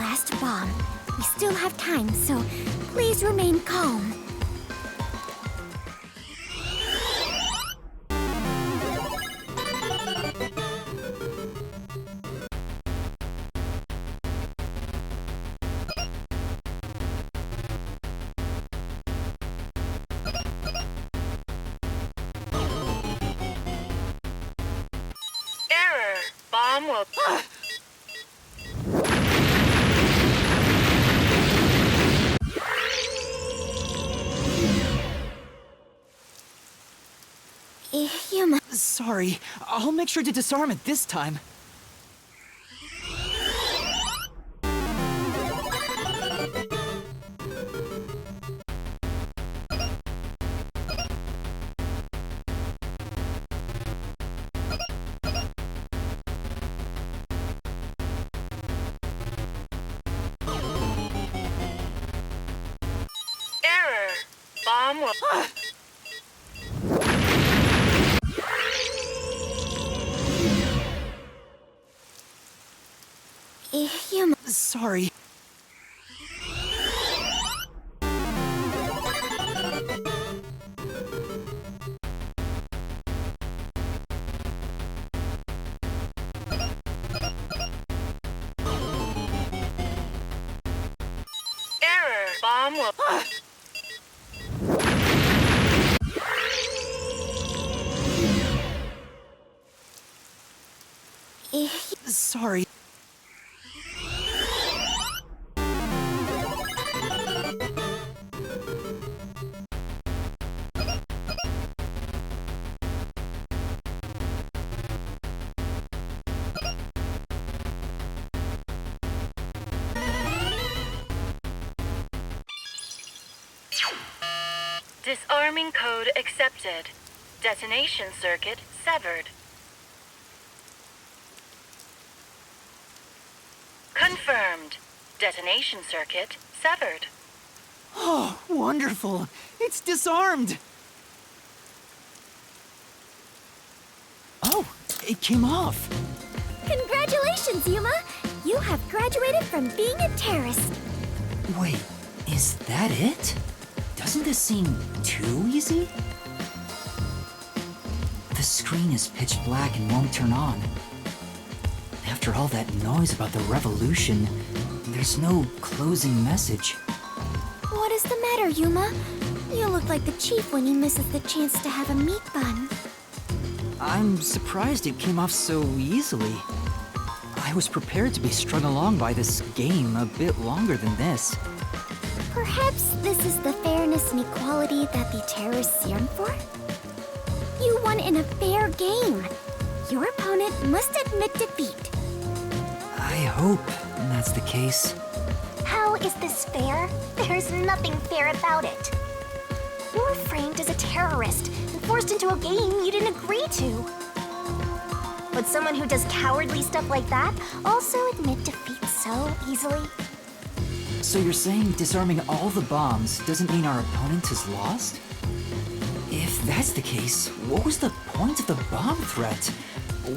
last bomb. We still have time, so please remain calm. Error. Bomb will... Yuma. Sorry, I'll make sure to disarm it this time. Error. Bomb will... Yuma. Sorry. Error. Bomb will... Sorry. Disarming code accepted. Detonation circuit severed. Confirmed. Detonation circuit severed. Oh, wonderful. It's disarmed. Oh, it came off. Congratulations, Yuma! You have graduated from being a terrorist. Wait, is that it? Doesn't this seem too easy? The screen is pitch black and won't turn on. After all that noise about the revolution, there's no closing message. What is the matter, Yuma? You look like the chief when he misses the chance to have a meat bun. I'm surprised it came off so easily. I was prepared to be strung along by this game a bit longer than this. Perhaps this is the fairness and equality that the terrorists yearn for? You won in a fair game. Your opponent must admit defeat. I hope that's the case. How is this fair? There's nothing fair about it. You were framed as a terrorist and forced into a game you didn't agree to. Would someone who does cowardly stuff like that also admit defeat so easily? So you're saying disarming all the bombs doesn't mean our opponent has lost? If that's the case, what was the point of the bomb threat?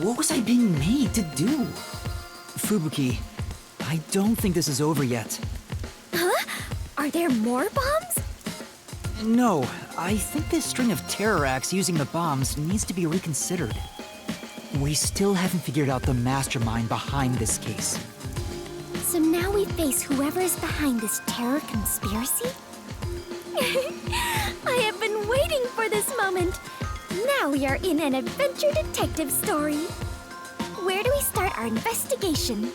What was I being made to do? Fubuki, I don't think this is over yet. Huh? Are there more bombs? No, I think this string of terror acts using the bombs needs to be reconsidered. We still haven't figured out the mastermind behind this case. So now we face whoever is behind this terror conspiracy? I have been waiting for this moment. Now we are in an adventure detective story. Where do we start our investigation?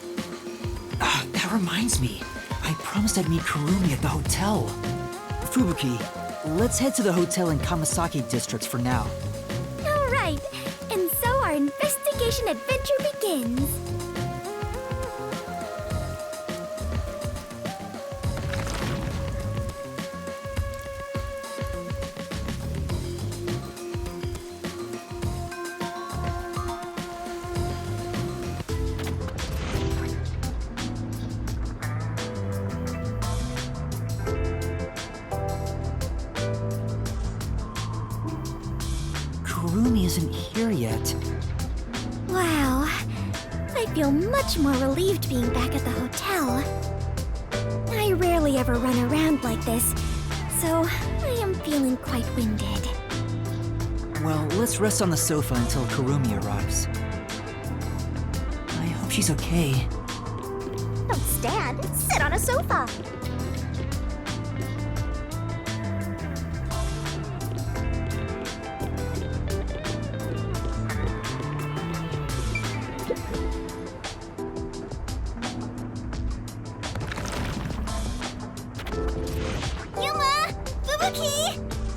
That reminds me. I promised I'd meet Kurumi at the hotel. Fubuki, let's head to the hotel in Kamasaki districts for now. All right, and so our investigation adventure begins. Kurumi isn't here yet. Wow, I feel much more relieved being back at the hotel. rarely ever run around like this, so I am feeling quite winded. Well, let's rest on the sofa until Kurumi arrives. I hope she's okay. Don't stand, sit on a sofa.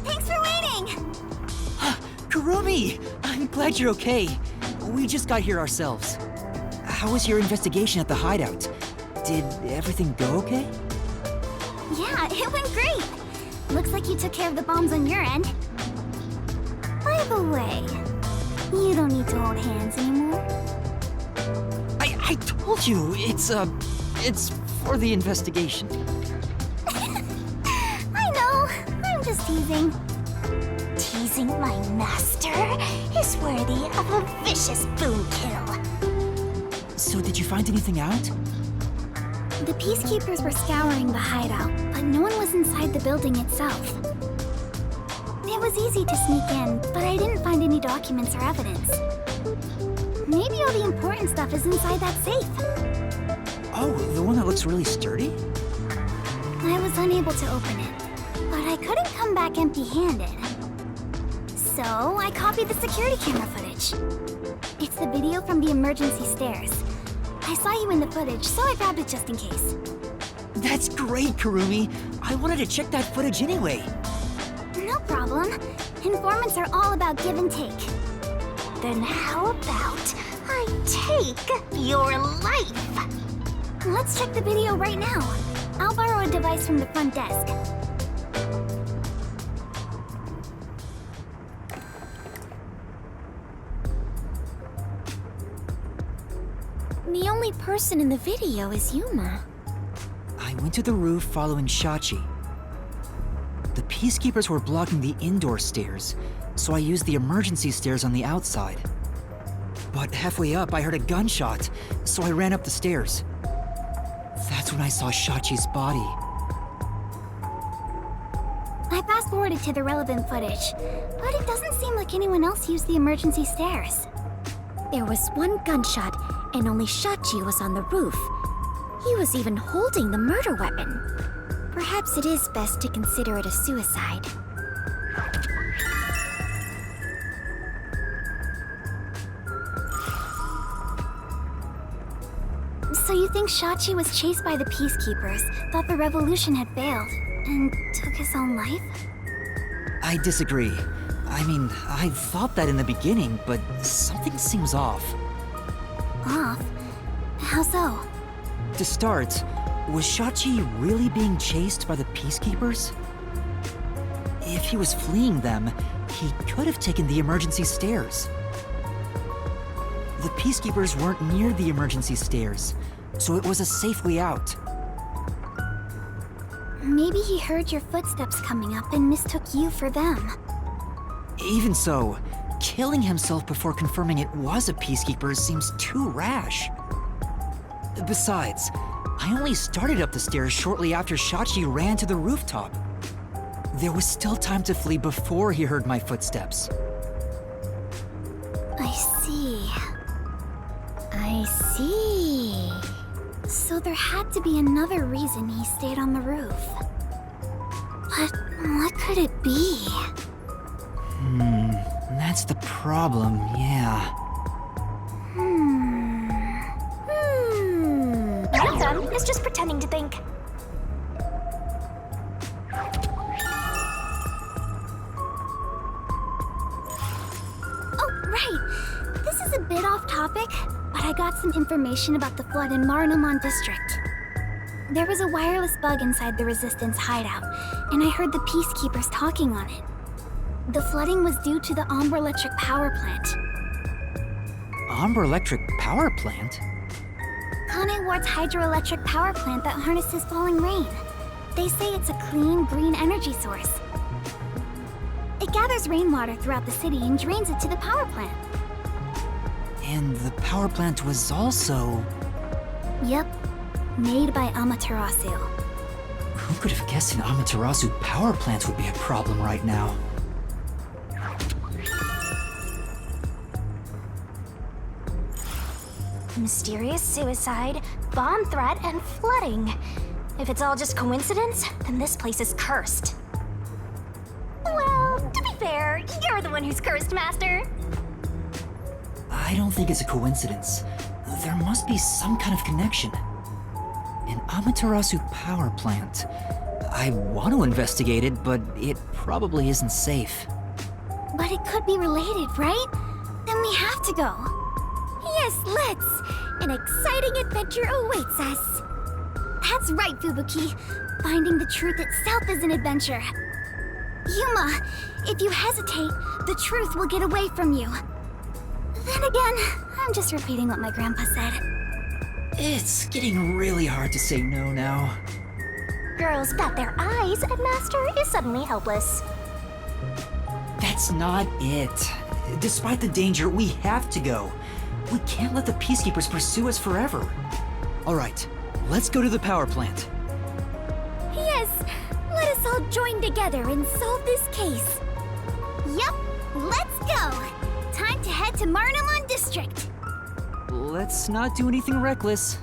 Thanks for waiting! Kurumi! I'm glad you're okay. We just got here ourselves. How was your investigation at the hideout? Did everything go okay? Yeah, it went great. Looks like you took care of the bombs on your end. By the way, you don't need to hold hands anymore. I told you, it's for the investigation. I know, I'm just teasing. Teasing my master is worthy of a vicious boom kill. So did you find anything out? The peacekeepers were scouring the hideout, but no one was inside the building itself. It was easy to sneak in, but I didn't find any documents or evidence. Maybe all the important stuff is inside that safe. Oh, the one that looks really sturdy? I was unable to open it, but I couldn't come back empty-handed. So I copied the security camera footage. It's the video from the emergency stairs. I saw you in the footage, so I grabbed it just in case. That's great, Kurumi. I wanted to check that footage anyway. No problem. Informants are all about give and take. Then how about I take your life? Let's check the video right now. I'll borrow a device from the front desk. The only person in the video is Yuma. I went to the roof following Shachi. The peacekeepers were blocking the indoor stairs, so I used the emergency stairs on the outside. But halfway up, I heard a gunshot, so I ran up the stairs. That's when I saw Shachi's body. I fast-forwarded to the relevant footage, but it doesn't seem like anyone else used the emergency stairs. There was one gunshot, and only Shachi was on the roof. He was even holding the murder weapon. Perhaps it is best to consider it a suicide. So you think Shachi was chased by the peacekeepers, thought the revolution had failed, and took his own life? I disagree. I mean, I thought that in the beginning, but something seems off. Off? How so? To start, was Shachi really being chased by the peacekeepers? If he was fleeing them, he could have taken the emergency stairs. The peacekeepers weren't near the emergency stairs, so it was a safe way out. Maybe he heard your footsteps coming up and mistook you for them. Even so, killing himself before confirming it was a peacekeeper seems too rash. Besides, I only started up the stairs shortly after Shachi ran to the rooftop. There was still time to flee before he heard my footsteps. I see. I see. So there had to be another reason he stayed on the roof. But what could it be? That's the problem, yeah. Not done. It's just pretending to think. Oh, right. This is a bit off topic, but I got some information about the flood in Marunouman district. There was a wireless bug inside the Resistance hideout, and I heard the peacekeepers talking on it. The flooding was due to the Ombre Electric Power Plant. Ombre Electric Power Plant? Kane Ward's hydroelectric power plant that harnesses falling rain. They say it's a clean, green energy source. It gathers rainwater throughout the city and drains it to the power plant. And the power plant was also... Yep, made by Amaterasu. Who could have guessed an Amaterasu power plant would be a problem right now? Mysterious suicide, bomb threat, and flooding. If it's all just coincidence, then this place is cursed. Well, to be fair, you're the one who's cursed, Master. I don't think it's a coincidence. There must be some kind of connection. An Amaterasu power plant. I want to investigate it, but it probably isn't safe. But it could be related, right? Then we have to go. Yes, let's! An exciting adventure awaits us. That's right, Fubuki. Finding the truth itself is an adventure. Yuma, if you hesitate, the truth will get away from you. Then again, I'm just repeating what my grandpa said. It's getting really hard to say no now. Girls bat their eyes and Master is suddenly helpless. That's not it. Despite the danger, we have to go. We can't let the Peacekeepers pursue us forever. Alright, let's go to the power plant. Yes, let us all join together and solve this case. Yup, let's go. Time to head to Marnamon District. Let's not do anything reckless.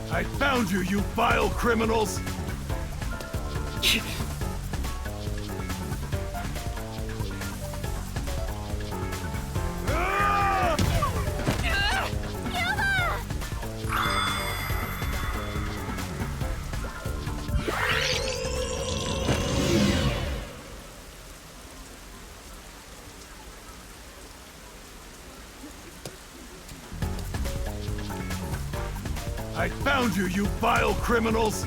I found you, you vile criminals! I found you, you vile criminals!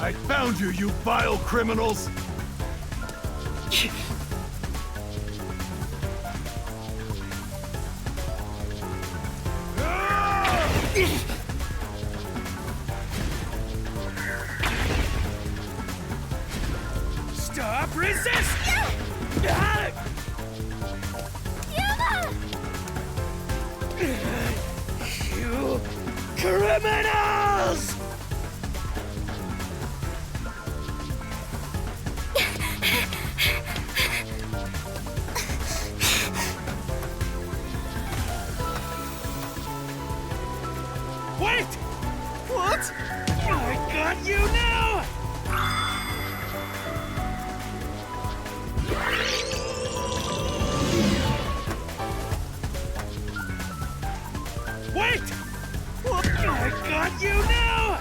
I found you, you vile criminals! Stop resisting! You criminals! Wait! What? I got you now! Wait! What? I got you now!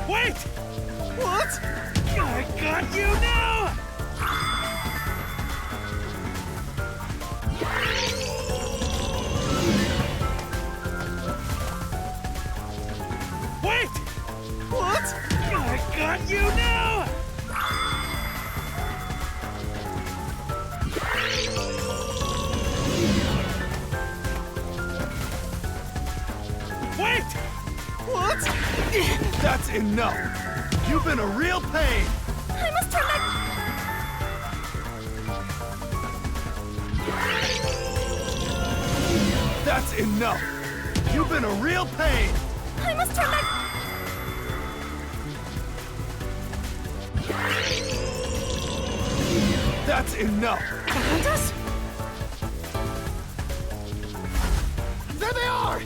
Wait! What? I got you now! Wait! What? I got you now! Wait! What? That's enough! You've been a real pain! I must turn back. That's enough! You've been a real pain! I must turn back. That's enough! Behind us? There they are!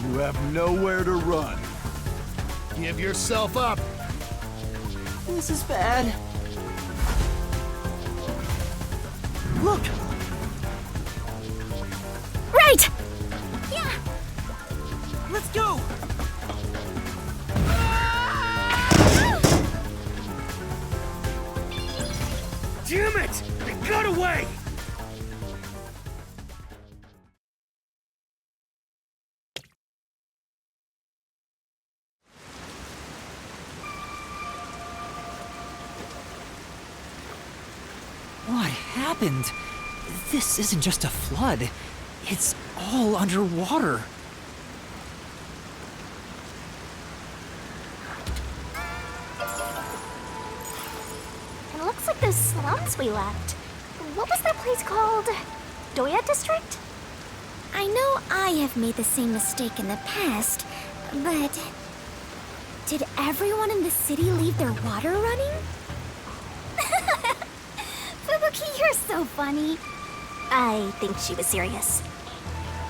You have nowhere to run. Give yourself up! This is bad. Look! Right! Yeah. Let's go! way! What happened? This isn't just a flood. It's all underwater. It looks like those slums we left. What was that place called? Doya District? I know I have made the same mistake in the past, but did everyone in the city leave their water running? Fubuki, you're so funny. I think she was serious.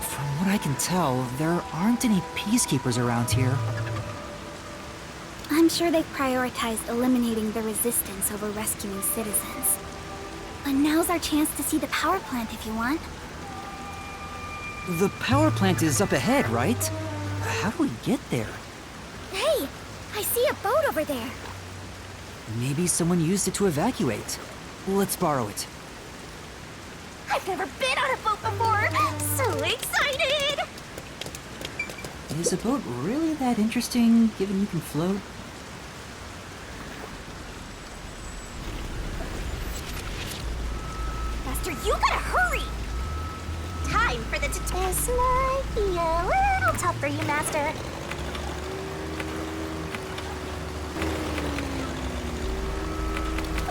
From what I can tell, there aren't any peacekeepers around here. I'm sure they prioritize eliminating the resistance over rescuing citizens. But now's our chance to see the power plant if you want. The power plant is up ahead, right? How do we get there? Hey, I see a boat over there. Maybe someone used it to evacuate. Let's borrow it. I've never been on a boat before! So excited! Is a boat really that interesting, given you can float? Master, you gotta hurry! Time for the This might be a little tough for you, Master.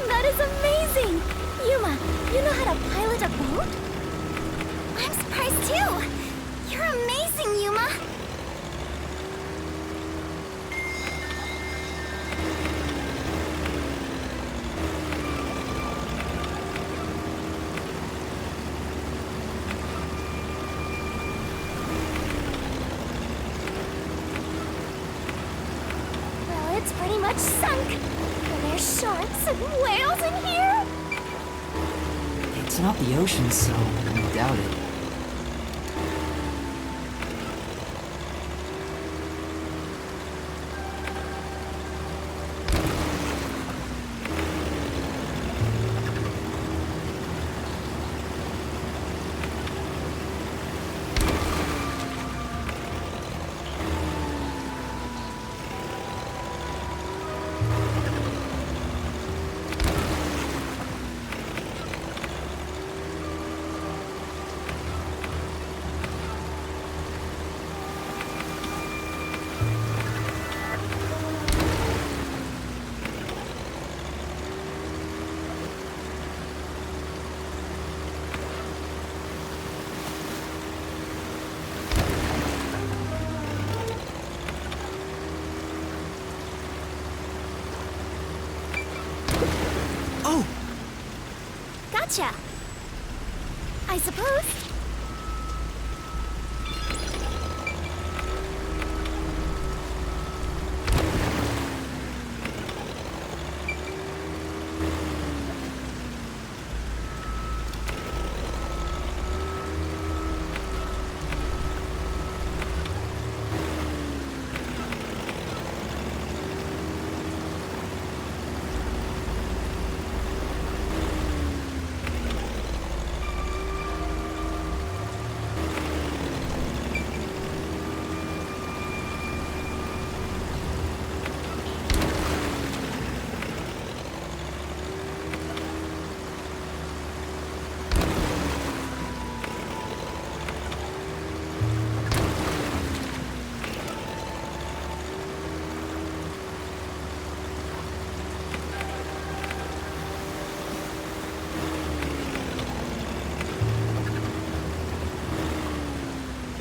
That is amazing! Yuma, you know how to pilot a boat? I'm surprised too! You're amazing, Yuma! Well, it's pretty much sunk. And there's sharks and whales in here. It's not the ocean, so I doubt it. Oh! Gotcha! I suppose.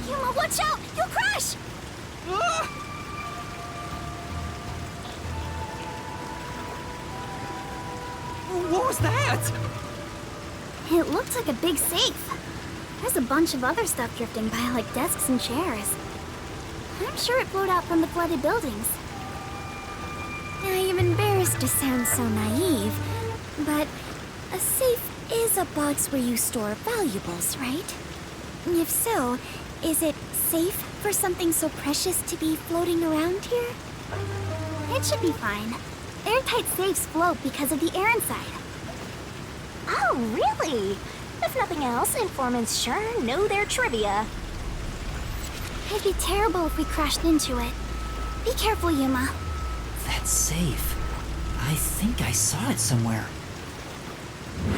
Yuma, watch out! You'll crash! What was that? It looked like a big safe. There's a bunch of other stuff drifting by, like desks and chairs. I'm sure it flowed out from the flooded buildings. I am embarrassed to sound so naive, but a safe is a box where you store valuables, right? If so, is it safe for something so precious to be floating around here? It should be fine. Airtight safes float because of the air inside. Oh, really? If nothing else, informants sure know their trivia. It'd be terrible if we crashed into it. Be careful, Yuma. That's safe. I think I saw it somewhere.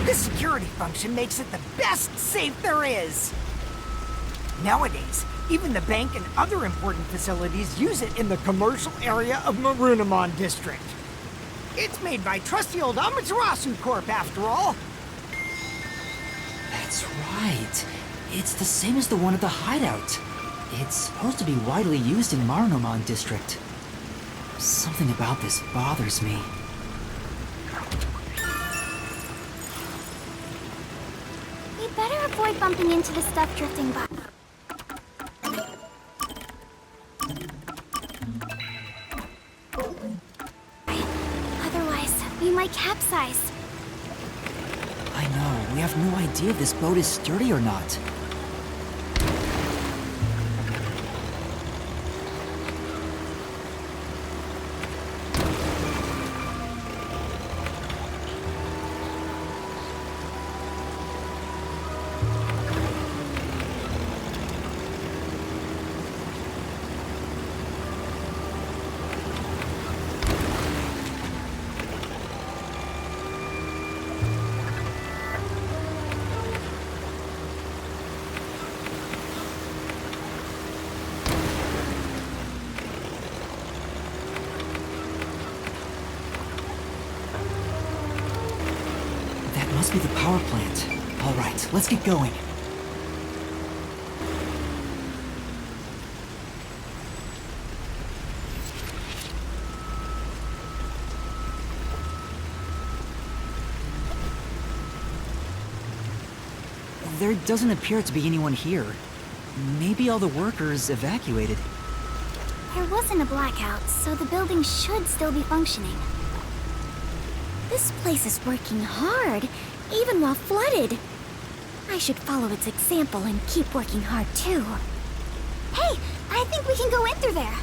The security function makes it the best safe there is. Nowadays, even the bank and other important facilities use it in the commercial area of Marunamon District. It's made by trusty old Amaterasu Corp, after all. That's right. It's the same as the one at the hideout. It's supposed to be widely used in Marunamon District. Something about this bothers me. We'd better avoid bumping into the stuff drifting by. Otherwise, we might capsize. I know, we have no idea if this boat is sturdy or not. Must be the power plant. All right, let's get going. There doesn't appear to be anyone here. Maybe all the workers evacuated. There wasn't a blackout, so the building should still be functioning. This place is working hard, even while flooded. I should follow its example and keep working hard too. Hey, I think we can go in through there.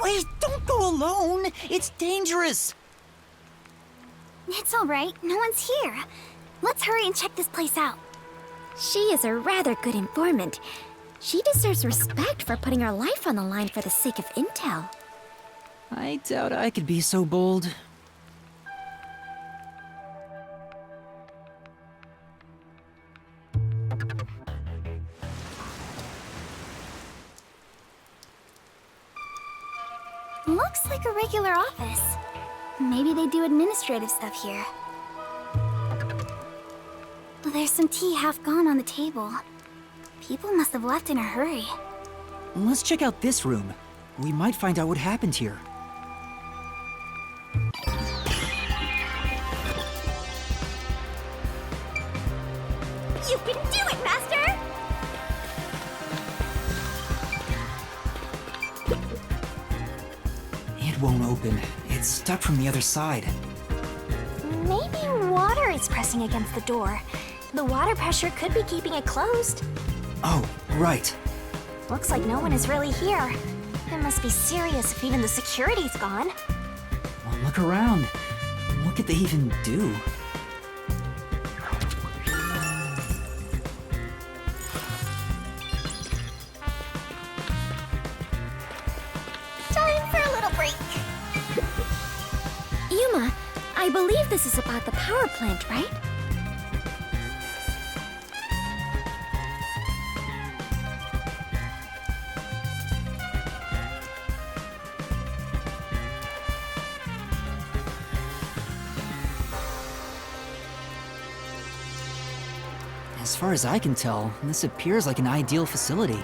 Wait, don't go alone! It's dangerous! It's all right, no one's here. Let's hurry and check this place out. She is a rather good informant. She deserves respect for putting her life on the line for the sake of intel. I doubt I could be so bold. Looks like a regular office. Maybe they do administrative stuff here. There's some tea half gone on the table. People must have left in a hurry. Let's check out this room. We might find out what happened here. You can do it, Master! It won't open. It's stuck from the other side. Maybe water is pressing against the door. The water pressure could be keeping it closed. Oh, right. Looks like no one is really here. It must be serious if even the security's gone. Well, look around. What could they even do? Time for a little break. Yuma, I believe this is about the power plant, right? As far as I can tell, this appears like an ideal facility.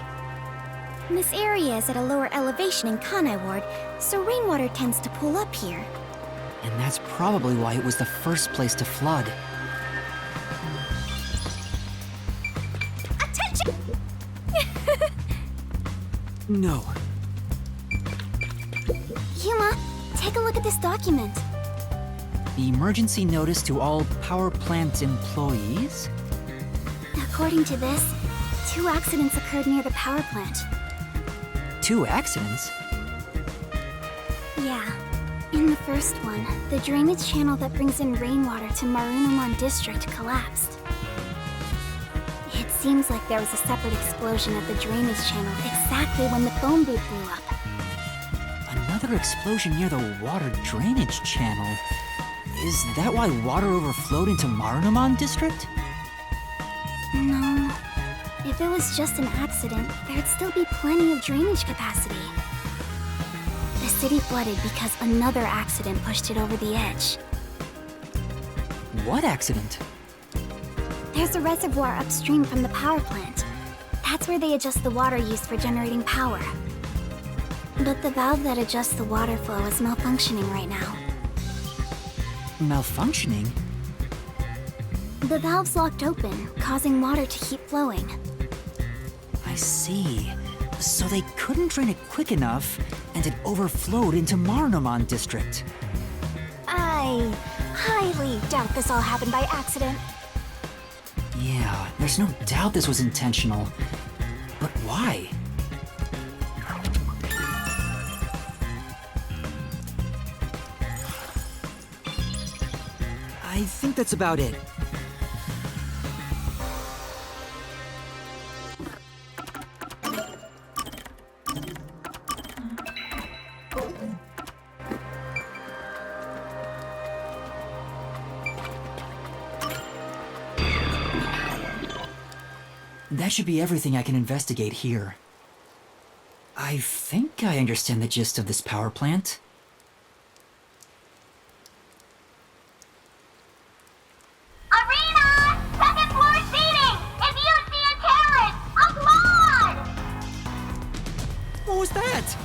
This area is at a lower elevation in Kanai Ward, so rainwater tends to pool up here. And that's probably why it was the first place to flood. Attention! No. Yuma, take a look at this document. Emergency notice to all power plant employees? According to this, 2 accidents occurred near the power plant. 2 accidents? Yeah. In the first one, the drainage channel that brings in rainwater to Marunouman District collapsed. It seems like there was a separate explosion at the drainage channel exactly when the phone booth blew up. Another explosion near the water drainage channel. Is that why water overflowed into Marunouman District? No. If it was just an accident, there'd still be plenty of drainage capacity. The city flooded because another accident pushed it over the edge. What accident? There's a reservoir upstream from the power plant. That's where they adjust the water used for generating power. But the valve that adjusts the water flow is malfunctioning right now. Malfunctioning? The valve's locked open, causing water to keep flowing. I see. So they couldn't drain it quick enough, and it overflowed into Marunouman District. I highly doubt this all happened by accident. Yeah, there's no doubt this was intentional. But why? I think that's about it. That should be everything I can investigate here. I think I understand the gist of this power plant. Arena! Second floor seating! If you see a terrorist, applaud! What was that?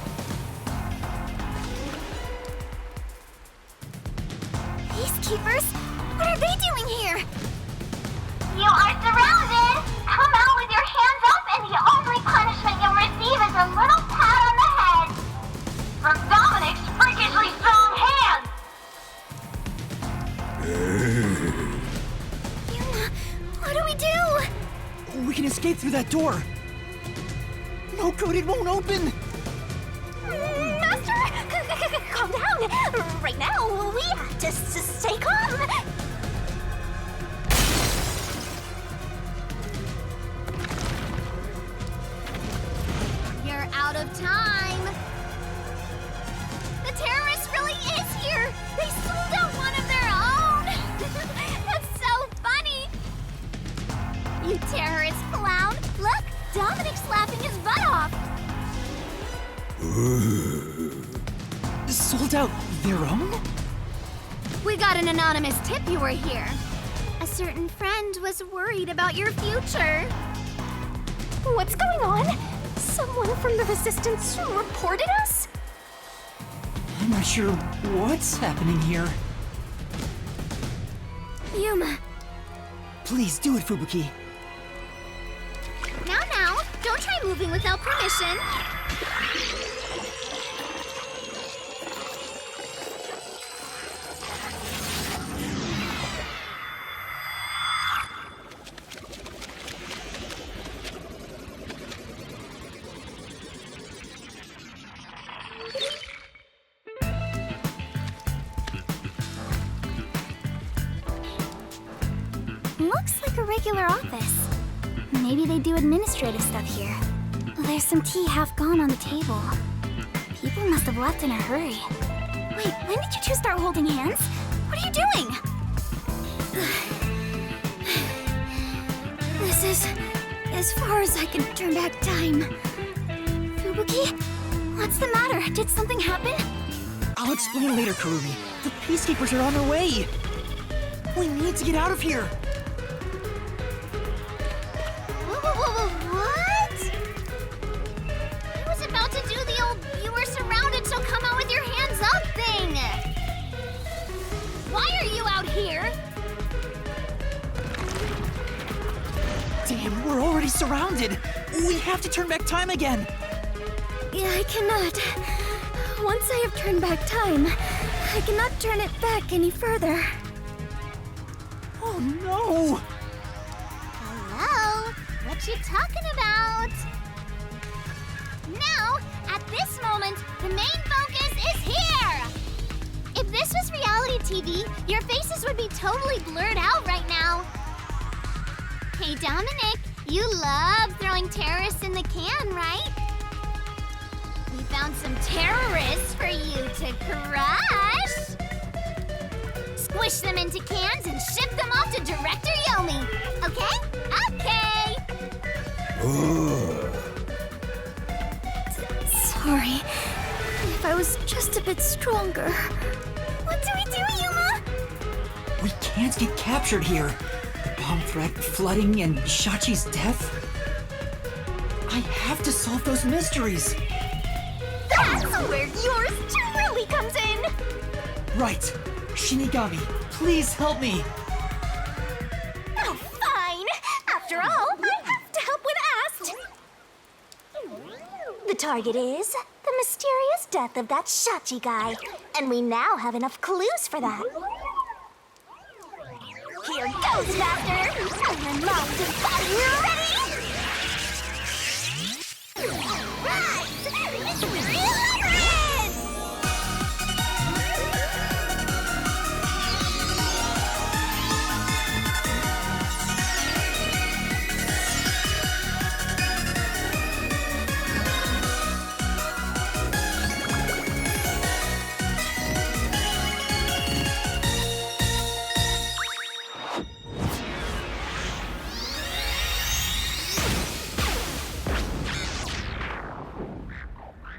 Peacekeepers? What are they doing here? You are surrounded! Come out with your hands up and the only punishment you'll receive is a little pat on the head! From Dominic's freakishly strong hands! Yuma, what do we do? We can escape through that door. No, Code, it won't open. Master, calm down. Right now, we have to stay calm. You're out of time. The terrorist really is here. They sold out one of their own. That's so funny. You terrorist clown. Look, Dominic's laughing his butt off. Sold out their own? We got an anonymous tip you were here. A certain friend was worried about your future. What's going on? Someone from the Resistance reported us? I'm not sure what's happening here. Yuma, Please do it, Fubuki. now, don't try moving without permission. Looks like a regular office. Maybe they do administrative stuff here. There's some tea half gone on the table. People must have left in a hurry. Wait, when did you two start holding hands? What are you doing? This is as far as I can turn back time. Fubuki? What's the matter? Did something happen? I'll explain later, Kurumi. The Peacekeepers are on their way. We need to get out of here. What? I was about to do the old "you were surrounded, so come out with your hands up" thing. Why are you out here? Damn, we're already surrounded. We have to turn back time again. Yeah, I cannot. Once I have turned back time, I cannot turn it back any further. Oh no! Hello? What you talking about? Now, at this moment, the main focus is here! TV, your faces would be totally blurred out right now. Hey, Dominic, you love throwing terrorists in the can, right? We found some terrorists for you to crush. Squish them into cans and ship them off to Director Yomi. Okay? Okay! Sorry. If I was just a bit stronger. What do we do, Yuma? We can't get captured here. The bomb threat, flooding, and Shachi's death. I have to solve those mysteries. That's where yours truly comes in! Right. Shinigami, please help me. Oh, fine! After all, I have to help when asked! The target is the mysterious death of that Shachi guy. And we now have enough clues for that. Here goes, Master! Are your mind and body ready? Rise! Mystery Labyrinth!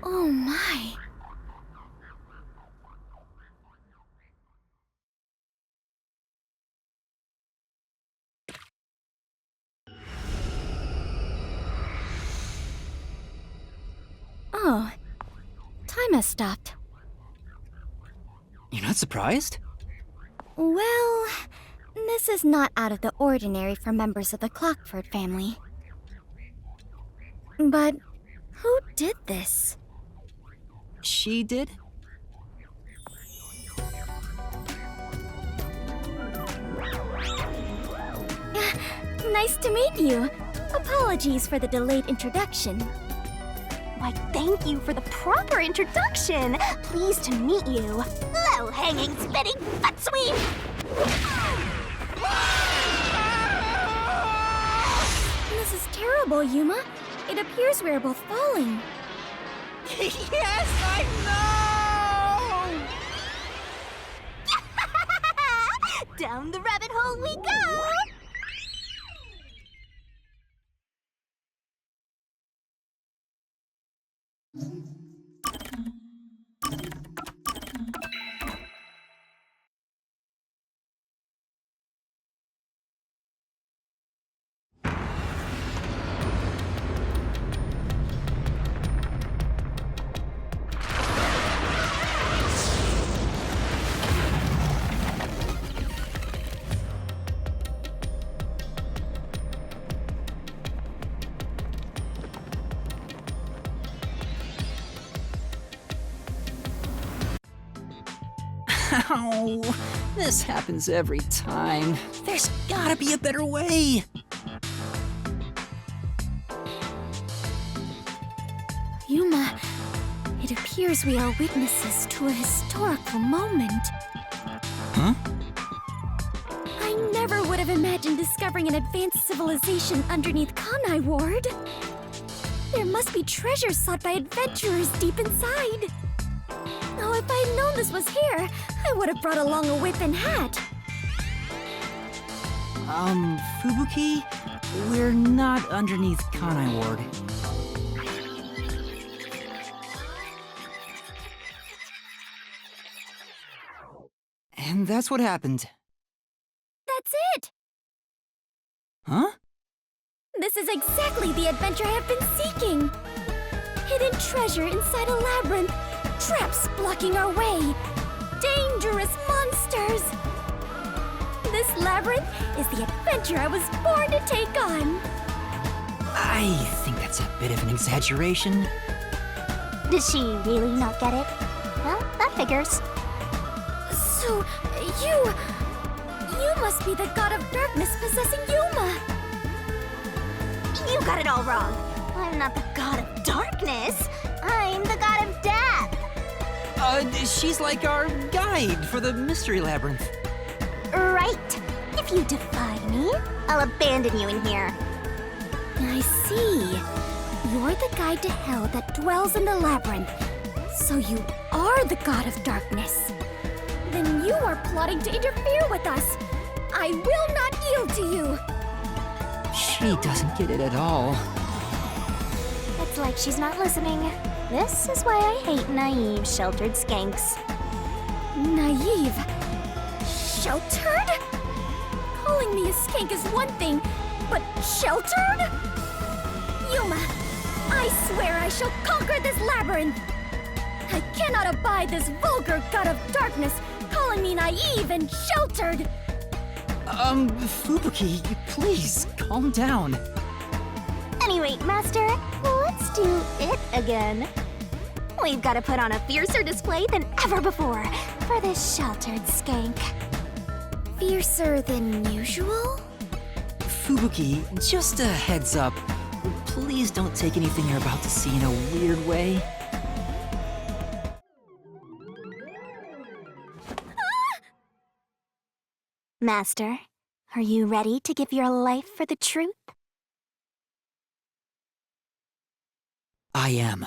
Oh my. Oh, time has stopped. You're not surprised? Well, this is not out of the ordinary for members of the Clockford family. But who did this? She did? Nice to meet you. Apologies for the delayed introduction. Why, thank you for the proper introduction. Pleased to meet you. Low-hanging, spitting butt sweep! This is terrible, Yuma. It appears we are both falling. Yes, I know! Down the rabbit hole we go! Ow! This happens every time. There's gotta be a better way. Yuma, it appears we are witnesses to a historical moment. Huh? I never would have imagined discovering an advanced civilization underneath Kanai Ward. There must be treasures sought by adventurers deep inside. Oh, if I had known this was here, I would have brought along a whip and hat. Fubuki? We're not underneath Kanai Ward. And that's what happened. That's it! Huh? This is exactly the adventure I have been seeking! Hidden treasure inside a labyrinth, traps blocking our way, dangerous monsters! This labyrinth is the adventure I was born to take on! I think that's a bit of an exaggeration. Does she really not get it? Well, that figures. So, you must be the god of darkness possessing Yuma! You got it all wrong. I'm not the god of darkness. I'm the god of death. She's like our guide for the Mystery Labyrinth. Right. If you defy me, I'll abandon you in here. I see. You're the guide to hell that dwells in the labyrinth. So you are the god of darkness. Then you are plotting to interfere with us. I will not yield to you. She doesn't get it at all. It's like she's not listening. This is why I hate naive, sheltered skanks. Naive. Sheltered? Calling me a skank is one thing, but sheltered? Yuma, I swear I shall conquer this labyrinth. I cannot abide this vulgar god of darkness calling me naive and sheltered. Fubuki, please, calm down. Anyway, Master, let's do it again. We've got to put on a fiercer display than ever before for this sheltered skank. Fiercer than usual? Fubuki, just a heads up. Please don't take anything you're about to see in a weird way. Master, are you ready to give your life for the truth? I am.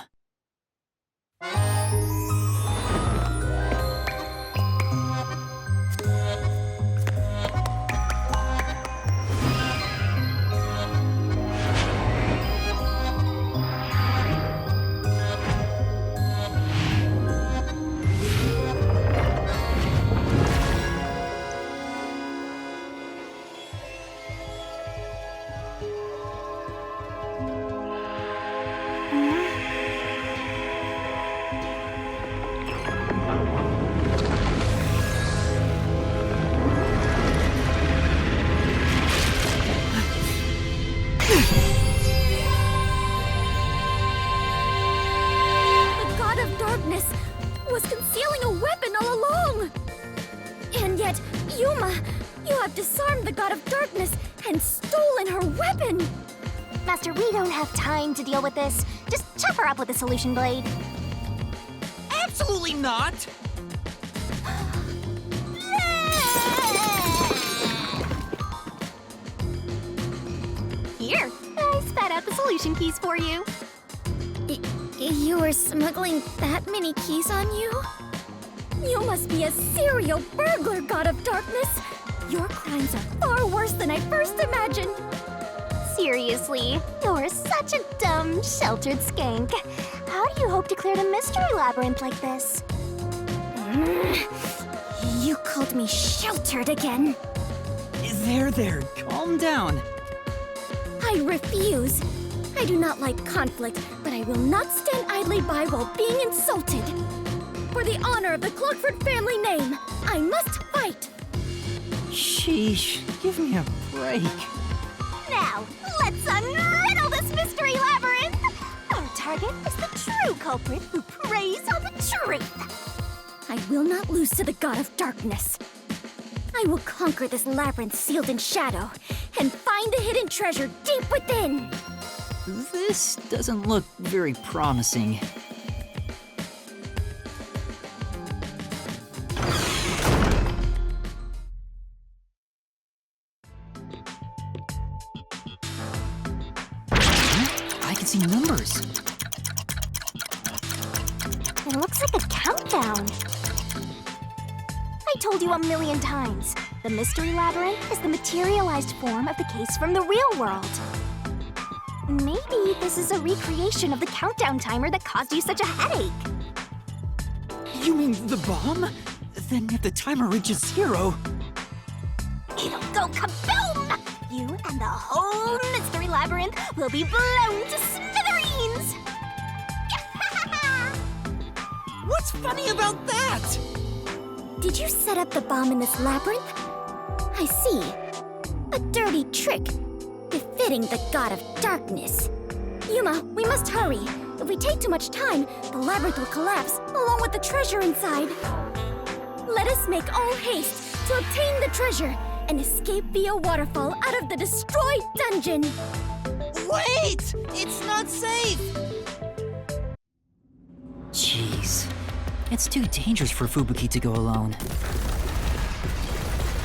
The god of darkness was concealing a weapon all along. And yet, Yuma, you have disarmed the god of darkness and stolen her weapon. Master, we don't have time to deal with this. Just chop her up with a solution blade. Absolutely not! Here, I spat out the solution keys for you. You were smuggling that many keys on you? You must be a serial burglar, god of darkness. Your crimes are far worse than I first imagined. Seriously, you're such a dumb, sheltered skank. How do you hope to clear the mystery labyrinth like this? You called me sheltered again. There, calm down. I refuse. I do not like conflict, but I will not stand idly by while being insulted. For the honor of the Clockford family name, I must fight. Sheesh, give me a break. Now, let's unriddle this mystery labyrinth! Our target is the true culprit who preys on the truth. I will not lose to the god of darkness. I will conquer this labyrinth sealed in shadow and find the hidden treasure deep within. This doesn't look very promising. I can see numbers. It looks like a countdown. I told you a million times. The mystery labyrinth is the materialized form of the case from the real world. Maybe this is a recreation of the countdown timer that caused you such a headache. You mean the bomb? Then if the timer reaches 0... It'll go kaboom! You and the whole mystery labyrinth will be blown to smithereens! What's funny about that? Did you set up the bomb in this labyrinth? I see. A dirty trick. Befitting the god of darkness. Yuma, we must hurry. If we take too much time, the labyrinth will collapse, along with the treasure inside. Let us make all haste to obtain the treasure and escape via waterfall out of the destroyed dungeon. Wait! It's not safe! Jeez. It's too dangerous for Fubuki to go alone.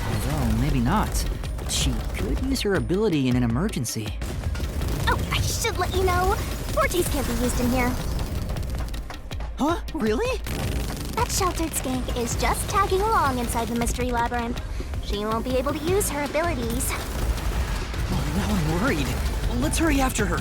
Although, maybe not. She could use her ability in an emergency. Oh, I should let you know. Forties can't be used in here. Huh? Really? That sheltered skank is just tagging along inside the mystery labyrinth. She won't be able to use her abilities. Oh, now I'm worried. Let's hurry after her.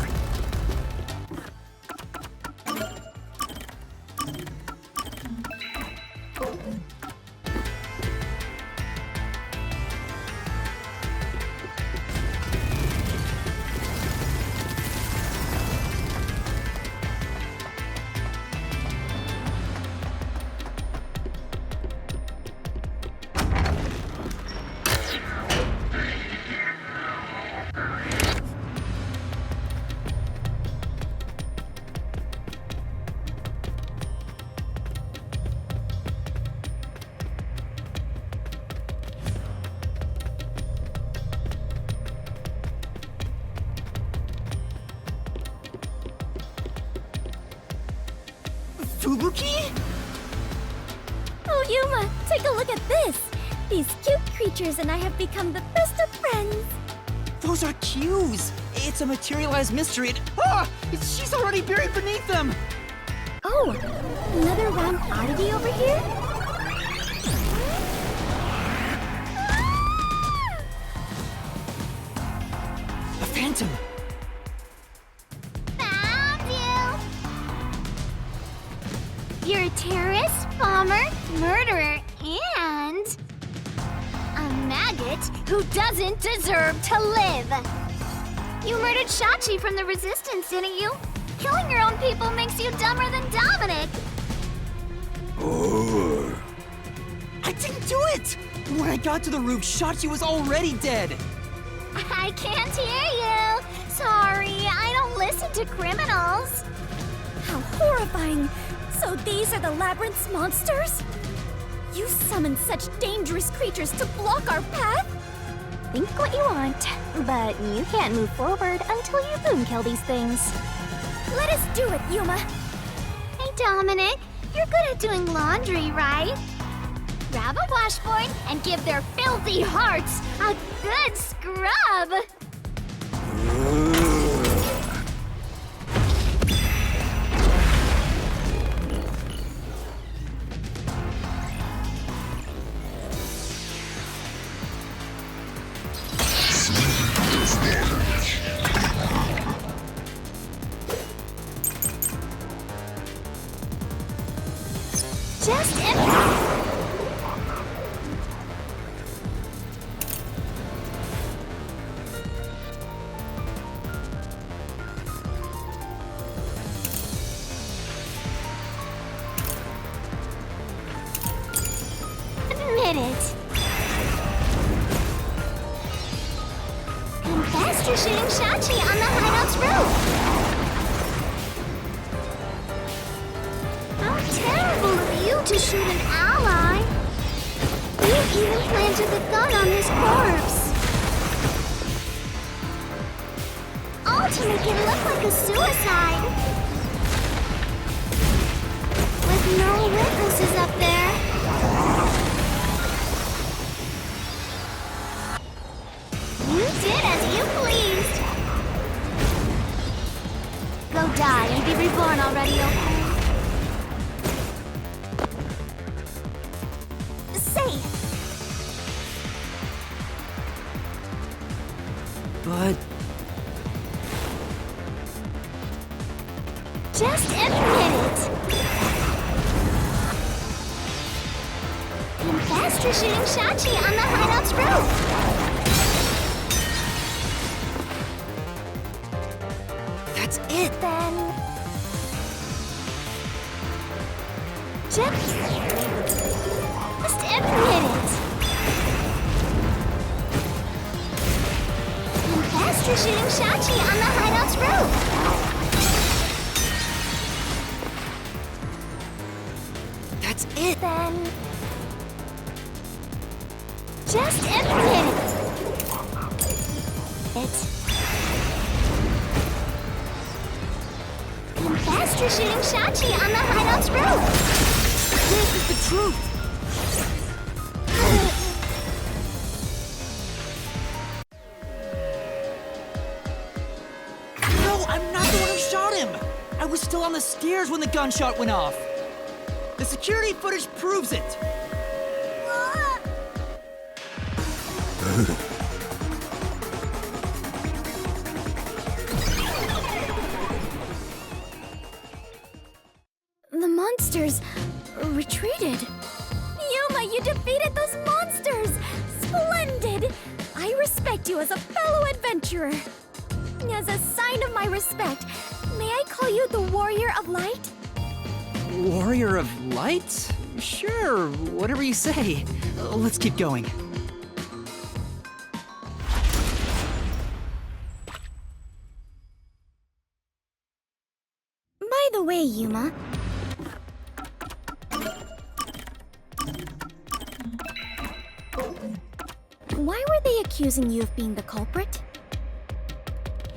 Fubuki? Oh, Yuma, take a look at this! These cute creatures and I have become the best of friends! Those are cues! It's a materialized mystery and... She's already buried beneath them! Oh, another round oddity over here? A phantom! Found you! You're a terrorist, bomber, murderer, and... a maggot who doesn't deserve to live! You murdered Shachi from the Resistance, didn't you? Killing your own people makes you dumber than Dominic! I didn't do it! When I got to the roof, Shachi was already dead! I can't hear you! Sorry, I don't listen to criminals! How horrifying! So these are the Labyrinth's monsters? You summoned such dangerous creatures to block our path? Think what you want, but you can't move forward until you boom kill these things. Let us do it, Yuma! Hey Dominic, you're good at doing laundry, right? Grab a washboard and give their filthy hearts a good scrub! Just admit it. Confess to shooting Shachi on the hideout's roof. How terrible of you to shoot an ally. You even planted the gun on his corpse. All to make it look like a suicide. With no witnesses up there. You did as you pleased. Go die and be reborn already, okay? Say, But... just admit it. Confess to shooting Shachi on the hideout's roof. that's it! Then... just admit it. Confess to shooting Shachi on the hideout's roof. That's it! Then... just admit it. Confess to shooting Shachi on the hideout's roof. This is the truth! No, I'm not the one who shot him! I was still on the stairs when the gunshot went off! The security footage proves it! The monsters retreated. Yuma, you defeated those monsters! Splendid! I respect you as a fellow adventurer. As a sign of my respect, may I call you the Warrior of Light? Warrior of Light? Sure, whatever you say. Let's keep going. By the way, Yuma, why were they accusing you of being the culprit?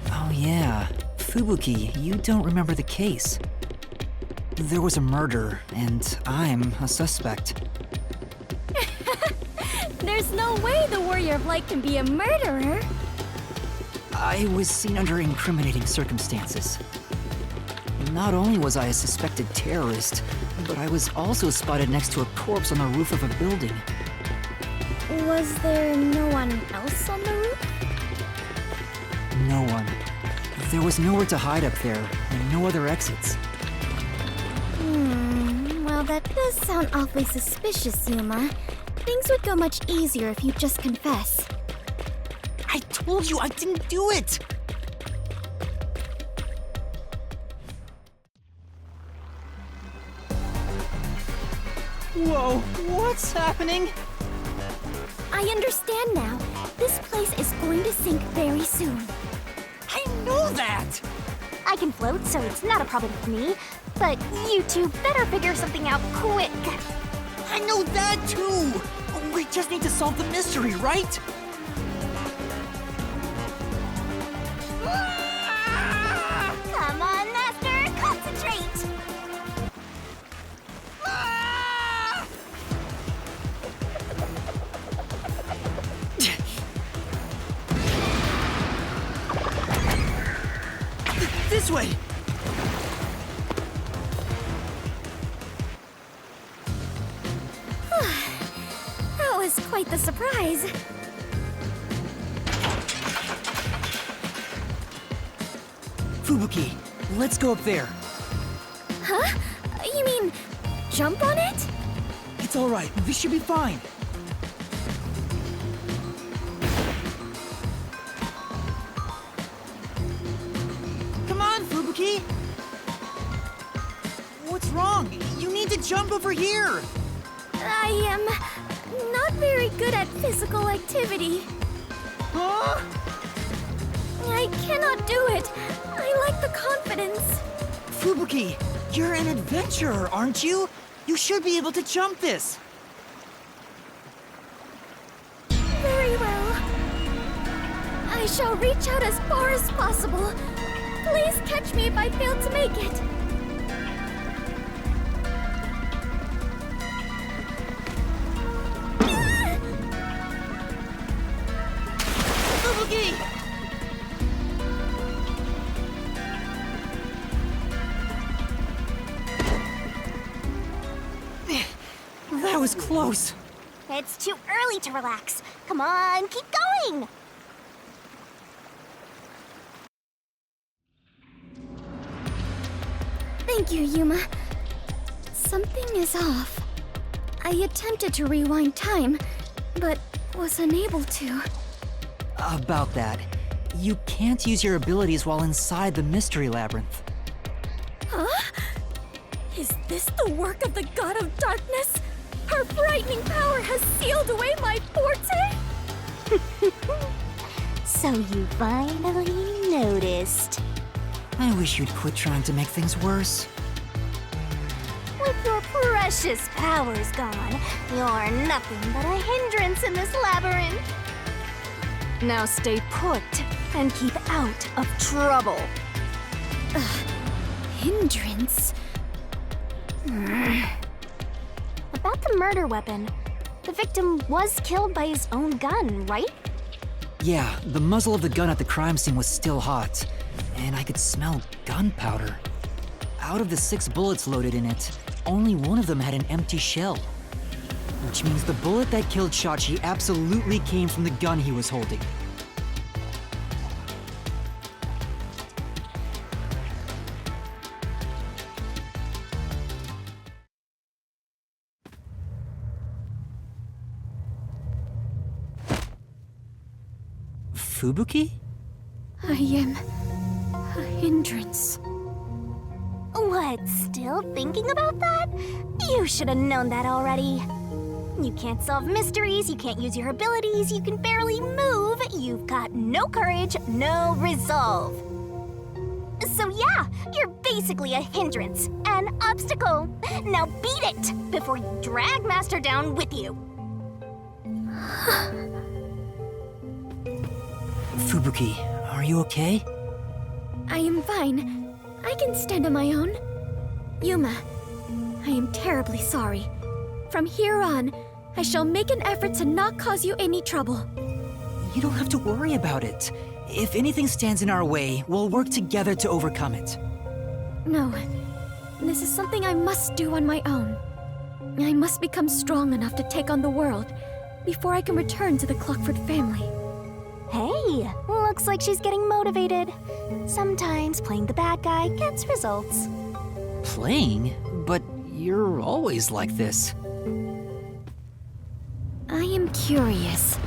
Oh yeah, Fubuki, you don't remember the case. There was a murder, and I'm a suspect. There's no way the Warrior of Light can be a murderer. I was seen under incriminating circumstances. Not only was I a suspected terrorist, but I was also spotted next to a corpse on the roof of a building. Was there no one else on the roof? No one. There was nowhere to hide up there, and no other exits. Well, that does sound awfully suspicious, Yuma. Things would go much easier if you just confess. I told you I didn't do it! Whoa, what's happening? I understand now. This place is going to sink very soon. I know that! I can float, so it's not a problem for me. But you two better figure something out quick. I know that too! We just need to solve the mystery, right? Come on, Master, concentrate! This way! That was quite the surprise. Fubuki, let's go up there. Huh? You mean jump on it? It's alright, this should be fine. Come on, Fubuki! What's wrong? You need to jump over here! I am not very good at physical activity. Huh? I cannot do it. I lack the confidence. Fubuki, you're an adventurer, aren't you? You should be able to jump this. Very well. I shall reach out as far as possible. Please catch me if I fail to make it. Fubuki! That was close. It's too early to relax. Come on, keep going! Thank you, Yuma. Something is off. I attempted to rewind time, but was unable to. About that, you can't use your abilities while inside the Mystery Labyrinth. Huh? Is this the work of the God of Darkness? Her frightening power has sealed away my forte? So you finally noticed. I wish you'd quit trying to make things worse. With your precious powers gone, you're nothing but a hindrance in this labyrinth. Now stay put and keep out of trouble. Hindrance? about the murder weapon. The victim was killed by his own gun, right? Yeah, the muzzle of the gun at the crime scene was still hot, and I could smell gunpowder. Out of the 6 bullets loaded in it, only one of them had an empty shell. Which means the bullet that killed Shachi absolutely came from the gun he was holding. Fubuki? I am a hindrance. What, still thinking about that? You should have known that already. You can't solve mysteries, you can't use your abilities, you can barely move, you've got no courage, no resolve. So yeah, you're basically a hindrance, an obstacle. Now beat it before you drag Master down with you. Fubuki, are you okay? I am fine. I can stand on my own. Yuma, I am terribly sorry. From here on, I shall make an effort to not cause you any trouble. You don't have to worry about it. If anything stands in our way, we'll work together to overcome it. No, this is something I must do on my own. I must become strong enough to take on the world before I can return to the Clockford family. Hey, looks like she's getting motivated. Sometimes playing the bad guy gets results. Playing? But you're always like this. I am curious.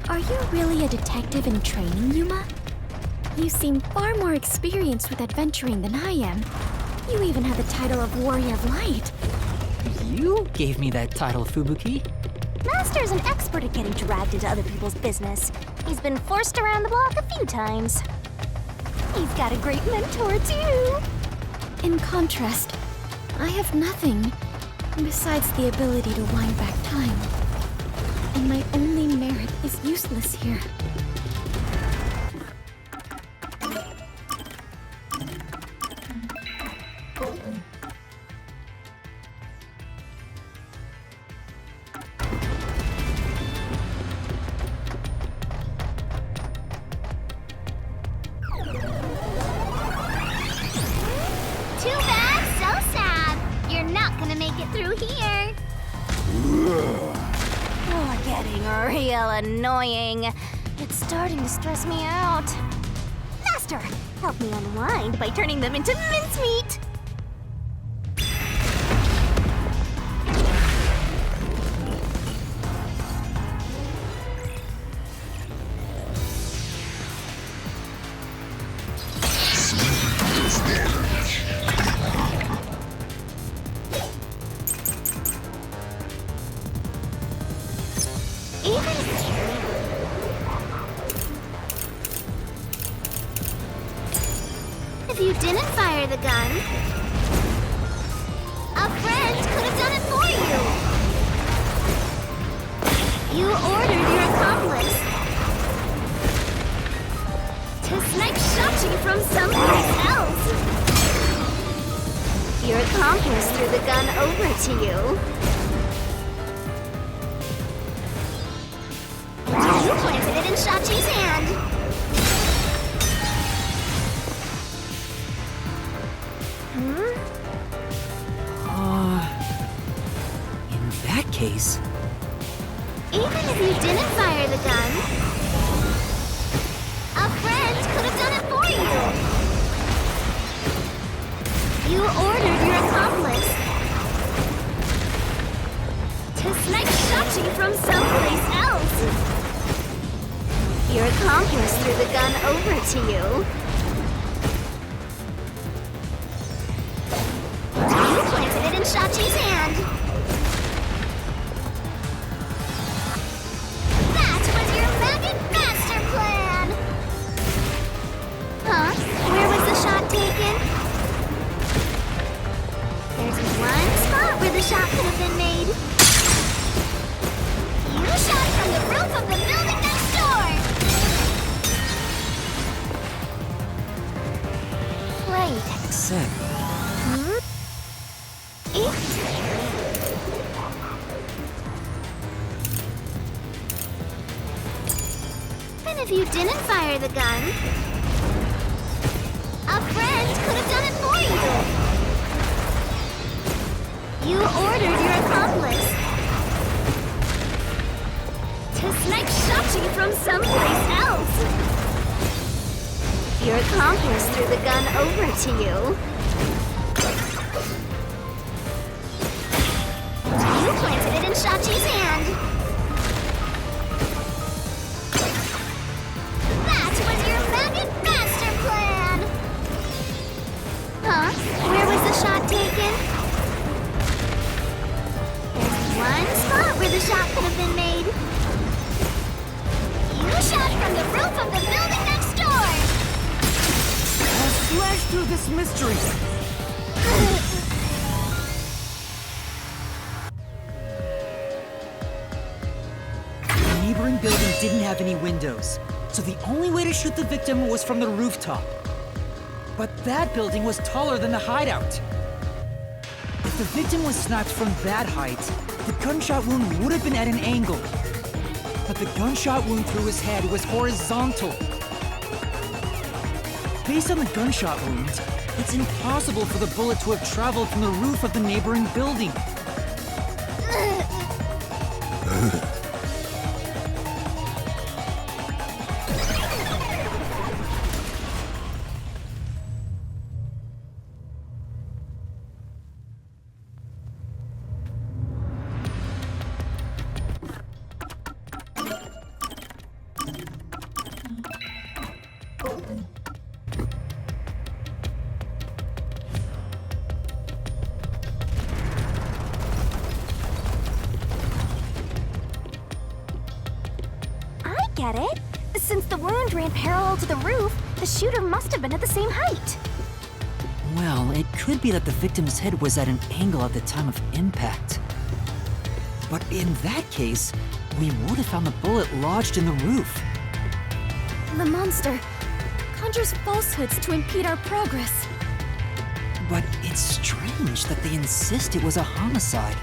Are you really a detective in training, Yuma? You seem far more experienced with adventuring than I am. You even have the title of Warrior of Light. You gave me that title, Fubuki. Master's an expert at getting dragged into other people's business. He's been forced around the block a few times. He's got a great mentor, too. In contrast, I have nothing besides the ability to wind back time. And my only merit is useless here. Too bad, so sad. You're not gonna make it through here. You're getting real annoying. It's starting to stress me out. Master, help me unwind by turning them into mincemeat. If you didn't fire the gun, a friend could have done it for you. You ordered your accomplice to snipe Shachi from someplace else. Your accomplice threw the gun over to you. You planted it in Shachi's hand. In that case... Even if you didn't fire the gun, a friend could have done it for you. You ordered your accomplice to snipe Shachi from someplace else. Your accomplice threw the gun over to you. You planted it in Shachi's hand. That was your maggot master plan! Huh? Where was the shot taken? There's one spot where the shot could have been made. You shot from the roof of the building next door! Right. Except... Even if you didn't fire the gun, a friend could have done it for you. You ordered your accomplice to snipe Shachi from someplace else. Your accomplice threw the gun over to you. You planted it in Shachi's hand. That was your maggot master plan! Huh? Where was the shot taken? There's one spot where the shot could have been made. You shot from the roof of the building next door! I'll slash through this mystery. The neighboring building didn't have any windows, so the only way to shoot the victim was from the rooftop. But that building was taller than the hideout. If the victim was sniped from that height, the gunshot wound would have been at an angle. But the gunshot wound through his head was horizontal. Based on the gunshot wound, it's impossible for the bullet to have traveled from the roof of the neighboring building. Get it? Since the wound ran parallel to the roof, the shooter must have been at the same height. Well, it could be that the victim's head was at an angle at the time of impact. But in that case, we would have found the bullet lodged in the roof. The monster conjures falsehoods to impede our progress. But it's strange that they insist it was a homicide.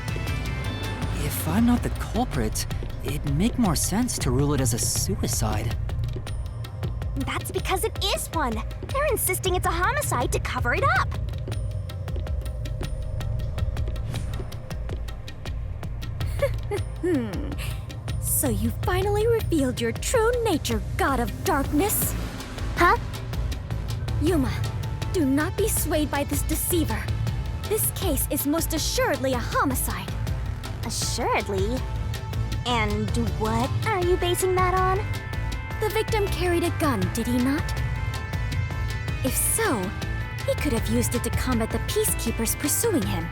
If I'm not the culprit, it'd make more sense to rule it as a suicide. That's because it is one. They're insisting it's a homicide to cover it up. So you finally revealed your true nature, God of Darkness. Huh? Yuma, do not be swayed by this deceiver. This case is most assuredly a homicide. Assuredly. And what are you basing that on? The victim carried a gun, did he not? If so, he could have used it to combat the peacekeepers pursuing him.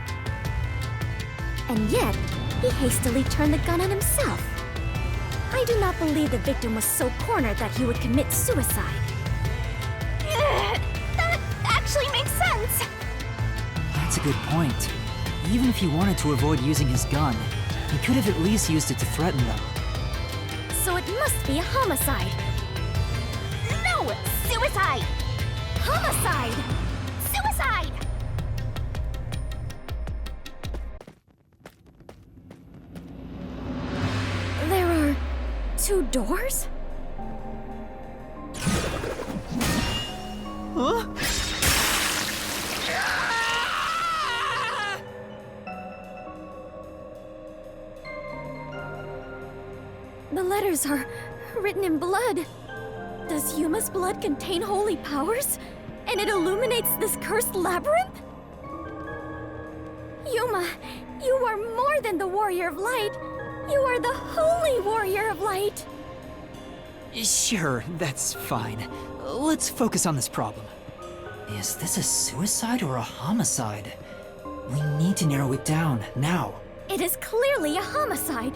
And yet, he hastily turned the gun on himself. I do not believe the victim was so cornered that he would commit suicide. That actually makes sense. That's a good point. Even if he wanted to avoid using his gun, he could have at least used it to threaten them. So it must be a homicide. No! Suicide! Homicide! Suicide! There are 2 doors? Huh? The letters are written in blood. Does Yuma's blood contain holy powers? And it illuminates this cursed labyrinth? Yuma, you are more than the warrior of light. You are the holy warrior of light. Sure, that's fine. Let's focus on this problem. Is this a suicide or a homicide? We need to narrow it down, now. It is clearly a homicide.